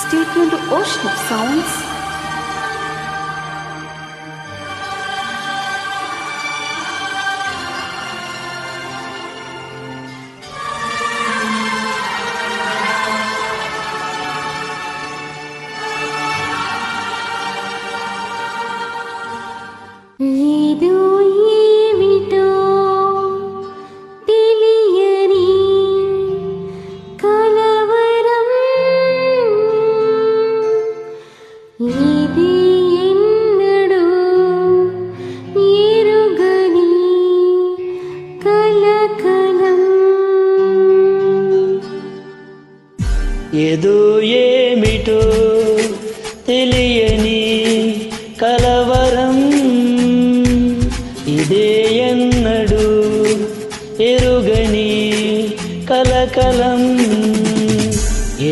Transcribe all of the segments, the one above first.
Stay tuned to Ocean of Sounds. ఏదో ఏమిటో తెలియని కలవరం ఇదే ఎన్నడు ఎరుగని కలకలం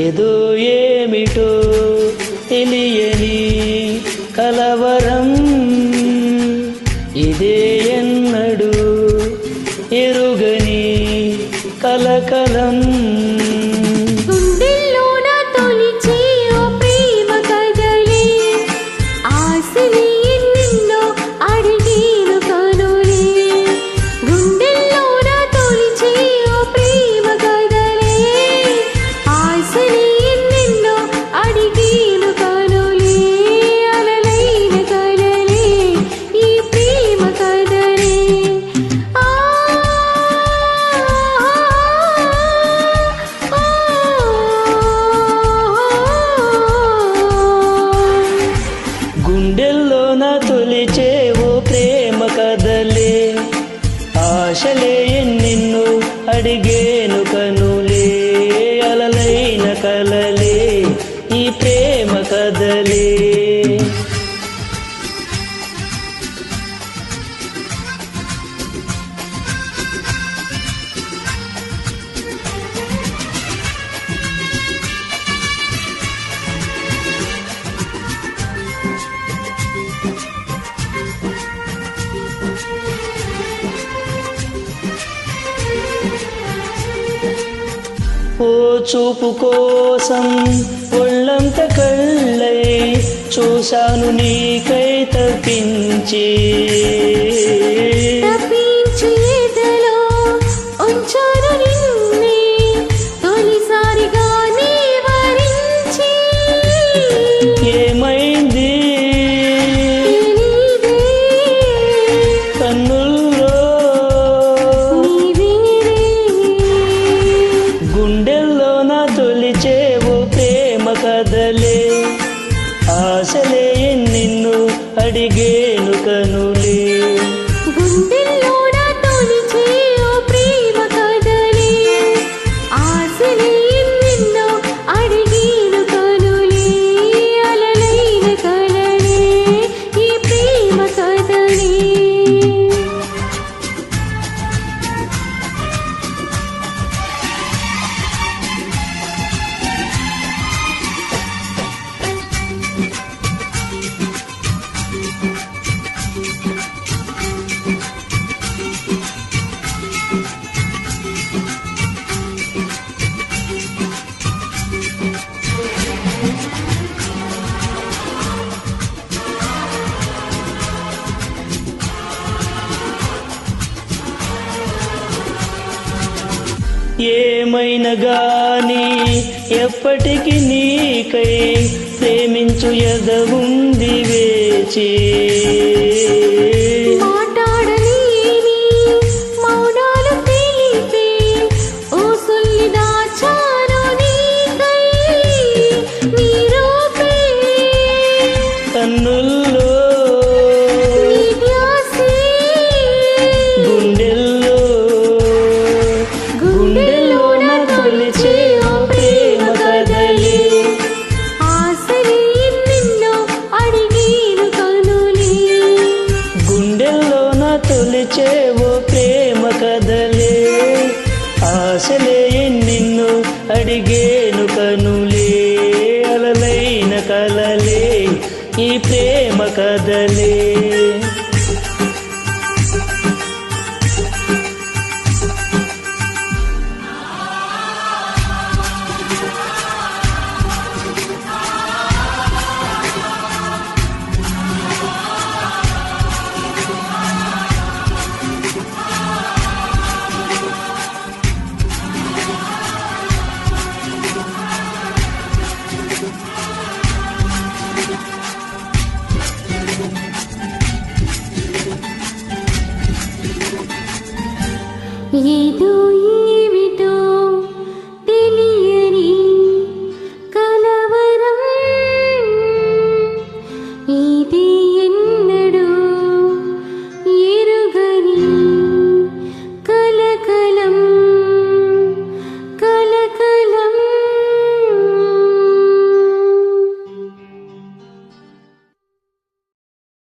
ఏదో ఏమిటో తెలియని కలవరం ఇదే ఎన్నడు ఎరుగని కలకలం గుండెల్లోన తొలిచేవో ప్రేమ కదలే ఆశలే నిన్ను అడిగేను కనులే అలలైన కలలే ఈ ప్రేమ కదలే ఓ చూపు కోసం ఒళ్ళంత కళ్ళై చూశాను నీకై తప్పించి ఏమైంది కన్నుల్లో గుండెల్లోన తొలిచేవో ప్రేమ కదలే ఆశలే నిన్ను అడిగేను కనులే ఏమైనా గాని ఎప్పటికీ నీకై ప్రేమించు ఎదగుంది వేచి కన్నుల్లో గుండెల్లో గుండెల్లోన తొలిచేవో ప్రేమ కదలే గుండెల్లోన తొలిచేవో ప్రేమ కదలే ఆశలే నిన్ను అడిగేను కనులే అలలైన కలలే ఈ ప్రేమ కదలే ఏదో